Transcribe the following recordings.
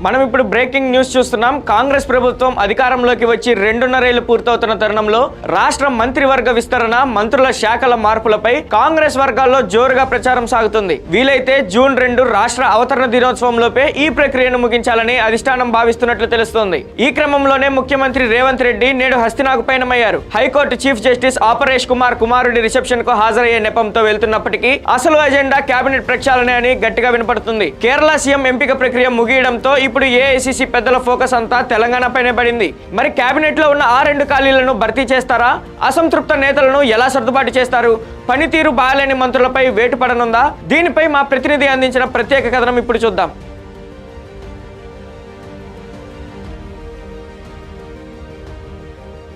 మనం ఇప్పుడు breaking news చూస్తున్నాం. కాంగ్రెస్ ప్రభుత్వం అధికారంలోకి వచ్చి 2.5 ఏళ్లు పూర్తవుతున్న తరుణంలో రాష్ట్ర మంత్రివర్గ విస్తరణ, మంత్రుల శాఖల మార్పులపై కాంగ్రెస్ వర్గాల్లో జోరుగా ప్రచారం సాగుతుంది. వీలైతే జూన్ 2 రాష్ట్ర అవతరణ దినోత్సవంలోపే ఈ ప్రక్రియను ముగించాలని అధిష్టానం భావిస్తున్నట్లు తెలుస్తోంది. ఈ క్రమంలోనే ముఖ్యమంత్రి రేవంత్ రెడ్డి నేడు హస్తినాకు పయనమయ్యారు. High court chief justice Aparesh Kumar కుమారుడి రిసెప్షన్ కు హాజరయ్యే నెపంతో వెళ్తున్నప్పటికీ అసలు అజెండా కేబినెట్ ప్రక్షాళనే అని గట్టిగా వినపడుతుంది. కేరళ సీఎం ఎంపిక ప్రక్రియ ముగియడంతో ఇప్పుడు ఏఐసీసీ పెద్దల ఫోకస్ అంతా తెలంగాణ పైనే పడింది. మరి కేబినెట్ లో ఉన్న ఆ 2 ఖాళీలను భర్తీ చేస్తారా? అసంతృప్త నేతలను ఎలా సర్దుబాటు చేస్తారు? పనితీరు బాగాలేని మంత్రులపై వేటు పడనుందా? దీనిపై మా ప్రతినిధి అందించిన ప్రత్యేక కథనం ఇప్పుడు చూద్దాం.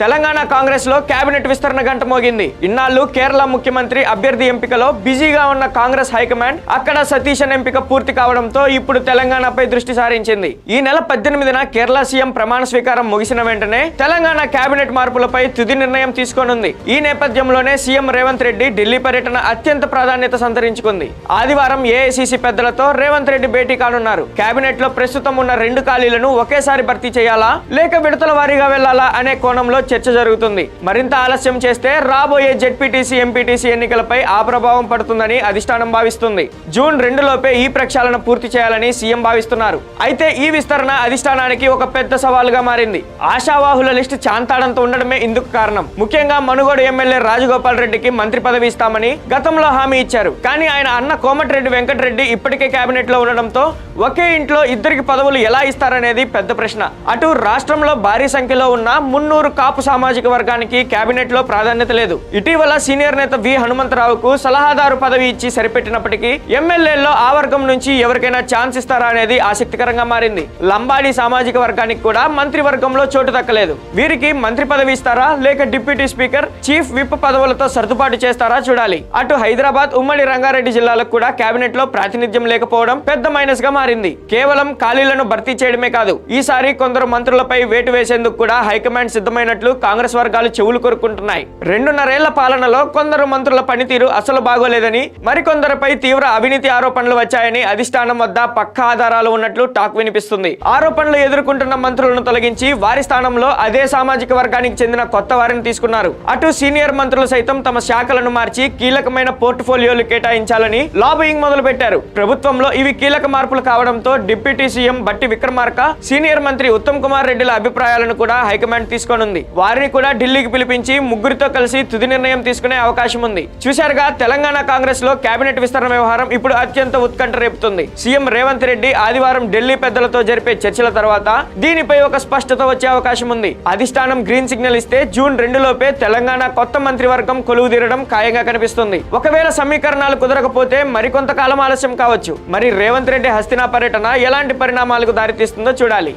తెలంగాణ కాంగ్రెస్ లో కేబినెట్ విస్తరణ గంట మోగింది. ఇన్నాళ్లు కేరళ ముఖ్యమంత్రి అభ్యర్థి ఎంపికలో బిజీగా ఉన్న కాంగ్రెస్ హైకమాండ్ అక్కడ సతీశన్ ఎంపిక పూర్తి కావడంతో ఇప్పుడు తెలంగాణపై దృష్టి సారించింది. ఈ నెల 18న కేరళ సీఎం ప్రమాణ స్వీకారం ముగిసిన వెంటనే తెలంగాణ కేబినెట్ మార్పులపై తుది నిర్ణయం తీసుకోనుంది. ఈ నేపథ్యంలోనే సీఎం రేవంత్ రెడ్డి ఢిల్లీ పర్యటన అత్యంత ప్రాధాన్యత సంతరించుకుంది. ఆదివారం ఏఐసీసీ పెద్దలతో రేవంత్ రెడ్డి భేటీ కానున్నారు. కేబినెట్ లో ప్రస్తుతం ఉన్న 2 ఖాళీలను ఒకేసారి భర్తీ చేయాలా లేక విడతల వారీగా వెళ్లాలా అనే కోణంలో చర్చ జరుగుతుంది. మరింత ఆలస్యం చేస్తే రాబోయే జెడ్పీటీసీ, ఎంపీటీసీ ఎన్నికలపై ఆ ప్రభావం పడుతుందని అధిష్టానం భావిస్తుంది. జూన్ 2 లోపే ఈ ప్రక్షాళన పూర్తి చేయాలని సీఎం భావిస్తున్నారు. అయితే ఈ విస్తరణ అధిష్టానానికి ఒక పెద్ద సవాలుగా మారింది. ఆశావాహుల లిస్టు చాంతాడంతో ఉండడమే ఇందుకు కారణం. ముఖ్యంగా మనుగోడు ఎమ్మెల్యే రాజగోపాల్ రెడ్డికి మంత్రి పదవి ఇస్తామని గతంలో హామీ ఇచ్చారు. కానీ ఆయన అన్న కోమటిరెడ్డి వెంకటరెడ్డి ఇప్పటికే కేబినెట్ లో ఉండడంతో ఒకే ఇంట్లో ఇద్దరికి పదవులు ఎలా ఇస్తారనేది పెద్ద ప్రశ్న. అటు రాష్ట్రంలో భారీ సంఖ్యలో ఉన్న 300 కాపు సామాజిక వర్గానికి కేబినెట్ లో ప్రాధాన్యత లేదు. ఇటీవల సీనియర్ నేత వి హనుమంతరావుకు సలహాదారు పదవి ఇచ్చి సరిపెట్టినప్పటికీ ఎమ్మెల్యేల్లో ఆ వర్గం నుంచి ఎవరికైనా ఛాన్స్ ఇస్తారా అనేది ఆసక్తికరంగా మారింది. లంబాడి సామాజిక వర్గానికి కూడా మంత్రి వర్గంలో చోటు దక్కలేదు. వీరికి మంత్రి పదవి ఇస్తారా లేక డిప్యూటీ స్పీకర్, చీఫ్ విప్ పదవులతో సర్దుబాటు చేస్తారా చూడాలి. అటు హైదరాబాద్, ఉమ్మడి రంగారెడ్డి జిల్లాలకు కూడా కేబినెట్ లో ప్రాతినిధ్యం లేకపోవడం పెద్ద మైనస్ గా మారింది. కేవలం ఖాళీలను భర్తీ చేయడమే కాదు, ఈసారి కొందరు మంత్రులపై వేటు వేసేందుకు కూడా హైకమాండ్ సిద్ధమైనట్లు కాంగ్రెస్ వర్గాలు చెవులు కొరుకుంటున్నాయి. 2.5 ఏళ్ల పాలనలో కొందరు మంత్రుల పనితీరు అసలు బాగోలేదని, మరికొందరిపై తీవ్ర అవినీతి ఆరోపణలు వచ్చాయని అధిష్టానం వద్ద పక్కా ఆధారాలు ఉన్నట్లు టాక్ వినిపిస్తుంది. ఆరోపణలు ఎదుర్కొంటున్న మంత్రులను తొలగించి వారి స్థానంలో అదే సామాజిక వర్గానికి చెందిన కొత్త వారిని తీసుకున్నారు. అటు సీనియర్ మంత్రులు సైతం తమ శాఖలను మార్చి కీలకమైన పోర్ట్ఫోలియోలు కేటాయించాలని లాబియింగ్ మొదలుపెట్టారు. ప్రభుత్వంలో ఇవి కీలక మార్పులు కావడంతో డిప్యూటీ సీఎం బట్టి విక్రమార్క, సీనియర్ మంత్రి ఉత్తమ్ కుమార్ రెడ్డిల అభిప్రాయాలను కూడా హైకమాండ్ తీసుకోనుంది. వారిని కూడా ఢిల్లీకి పిలిపించి ముగ్గురితో కలిసి తుది నిర్ణయం తీసుకునే అవకాశం ఉంది. చూశారుగా, తెలంగాణ కాంగ్రెస్ లో కేబినెట్ విస్తరణ వ్యవహారం ఇప్పుడు అత్యంత ఉత్కంఠ రేపుతుంది. సీఎం రేవంత్ రెడ్డి ఆదివారం ఢిల్లీ పెద్దలతో జరిపే చర్చల తర్వాత దీనిపై ఒక స్పష్టత వచ్చే అవకాశం ఉంది. అధిష్టానం గ్రీన్ సిగ్నల్ ఇస్తే జూన్ 2 లోపే తెలంగాణ కొత్త మంత్రివర్గం కొలువుదీరడం ఖాయంగా కనిపిస్తుంది. ఒకవేళ సమీకరణాలు కుదరకపోతే మరికొంతకాలం ఆలస్యం కావచ్చు. మరి రేవంత్ రెడ్డి హస్తినా పర్యటన ఎలాంటి పరిణామాలకు దారితీస్తుందో చూడాలి.